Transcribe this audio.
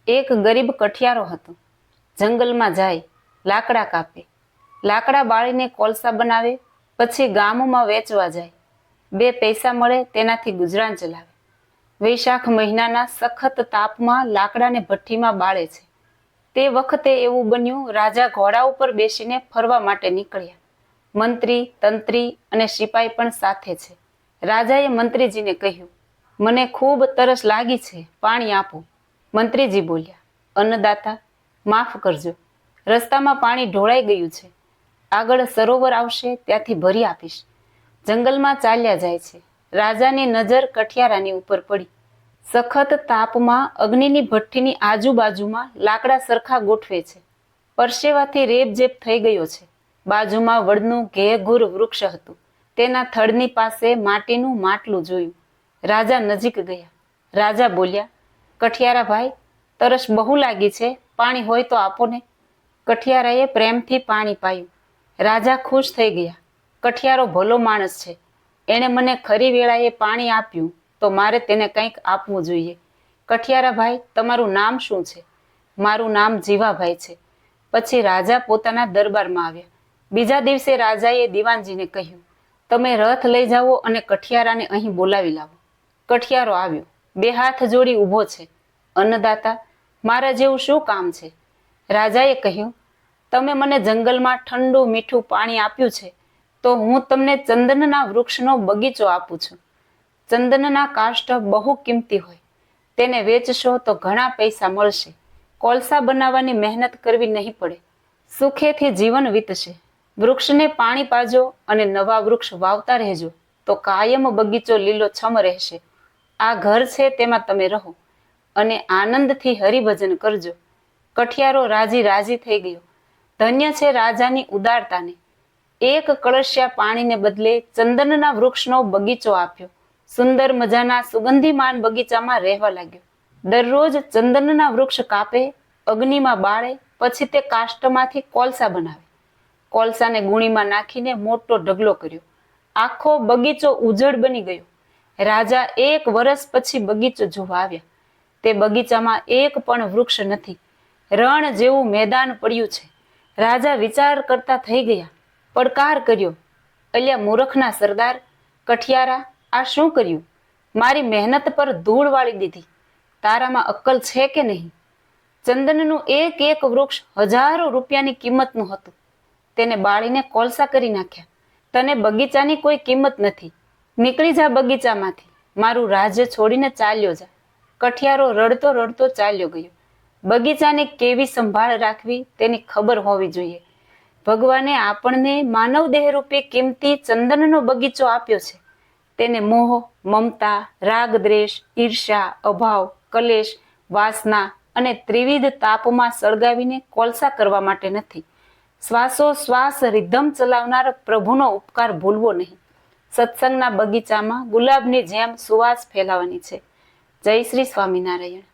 એક ગરીબ કઠિયારો હતો. જંગલમાં જાય, લાકડા કાપે, લાકડા બાળીને કોલસા બનાવે, પછી ગામમાં વેચવા જાય. 2 પૈસા મળે તેનાથી ગુજરાન ચલાવે. વૈશાખ મહિનાના સખત તાપમાં લાકડાને ભઠ્ઠીમાં બાળે છે. તે વખતે એવું બન્યું, રાજા ઘોડા ઉપર બેસીને ફરવા માટે નીકળ્યા. મંત્રી, તંત્રી અને સિપાઈ પણ સાથે છે. રાજાએ મંત્રીજીને કહ્યું, મને ખૂબ તરસ લાગી છે, પાણી આપો. મંત્રીજી બોલ્યા, અન્નદાતા, માફ કરજો, રસ્તામાં પાણી ઢોળાઈ ગયું છે. આગળ સરોવર આવશે, ત્યાંથી ભરી આપીશ. જંગલમાં ચાલ્યા જાય છે. રાજાની નજર કઠિયારાની ઉપર પડી. સખત તાપમાં અગ્નિની ભઠ્ઠીની આજુબાજુમાં લાકડા સરખા ગોઠવે છે. પરસેવાથી રેબઝેબ થઈ ગયો છે. બાજુમાં વડનું ઘેઘૂર વૃક્ષ હતું. તેના થડની પાસે માટીનું માટલું જોયું. રાજા નજીક ગયા. રાજા બોલ્યા, કઠિયારાભાઈ, તરસ બહુ લાગી છે, પાણી હોય તો આપો ને. કઠિયારાએ પ્રેમથી પાણી પાયું. રાજા ખુશ થઈ ગયા. કઠિયારો ભલો માણસ છે, એણે મને ખરી વેળાએ પાણી આપ્યું, તો મારે તેને કંઈક આપવું જોઈએ. કઠિયારાભાઈ, તમારું નામ શું છે? મારું નામ જીવાભાઈ છે. પછી રાજા પોતાના દરબારમાં આવ્યા. બીજા દિવસે રાજાએ દીવાનજીને કહ્યું, તમે રથ લઈ જાઓ અને કઠિયારાને અહીં બોલાવી લાવો. કઠિયારો આવ્યો, 2 હાથ જોડી ઊભો છે. અન્નદાતા, મારા જેવું શું કામ છે? રાજાએ કહ્યું, તમે મને જંગલમાં ઠંડુ મીઠું પાણી આપ્યું છે, તો હું તમને ચંદનના વૃક્ષનો બગીચો આપું છું. ચંદનના કાષ્ઠ બહુ કિંમતી હોય, તેને વેચશો તો ઘણા પૈસા મળશે. કોલસા બનાવવાની મહેનત કરવી નહીં પડે. સુખેથી જીવન વીતશે. વૃક્ષને પાણી પાજો અને નવા વૃક્ષ વાવતા રહેજો, તો કાયમ બગીચો લીલોછમ રહેશે. આ ઘર છે, તેમાં તમે રહો અને આનંદથી હરિભજન કરજો. કઠિયારો રાજી રાજી થઈ ગયો. ધન્ય છે રાજાની ઉદારતાને. 1 કળશિયા પાણીને બદલે ચંદનના વૃક્ષનો બગીચો આપ્યો. સુંદર મજાના સુગંધીમાન બગીચામાં રહેવા લાગ્યો. દરરોજ ચંદનના વૃક્ષ કાપે, અગ્નિમાં બાળે, પછી તે કાષ્ઠમાંથી કોલસા બનાવે. કોલસાને ગુણીમાં નાખીને મોટો ઢગલો કર્યો. આખો બગીચો ઉજળ બની ગયો. રાજા 1 વર્ષ પછી બગીચો જોવા આવ્યા. તે બગીચામાં એક પણ વૃક્ષ નથી. રણ જેવું મેદાન પડ્યું છે. રાજા વિચાર કરતા થઈ ગયા. પડકાર કર્યો, અલ્યા મૂર્ખના સરદાર, કઠિયારા, આ શું કર્યું? મારી મહેનત પર ધૂળ વાળી દીધી. તારામાં અક્કલ છે કે નહીં? ચંદનનું એક વૃક્ષ હજારો રૂપિયાની કિંમતનું હતું. તેને બાળીને કોલસા કરી નાખ્યા. તને બગીચાની કોઈ કિંમત નથી. નીકળી જા બગીચામાંથી. મારું રાજ્ય છોડીને ચાલ્યો જા. કઠિયારો રડતો રડતો ચાલ્યો ગયો. બગીચાની કેવી સંભાળ રાખવી તેની ખબર હોવી જોઈએ. ભગવાને આપણને માનવ દેહ રૂપે કિંમતી ચંદનનો બગીચો આપ્યો છે. તેને મોહ, મમતા, રાગ, દ્વેષ, ઈર્ષ્યા, અભાવ, કલેશ, વાસના અને ત્રિવિધ તાપમાં સળગાવીને કોલસા કરવા માટે નથી. શ્વાસોશ્વાસ રિધમ ચલાવનાર પ્રભુનો ઉપકાર ભૂલવો નહીં. સત્સંગના બગીચામાં ગુલાબની જેમ સુવાસ ફેલાવાની છે. જય શ્રી સ્વામિનારાયણ.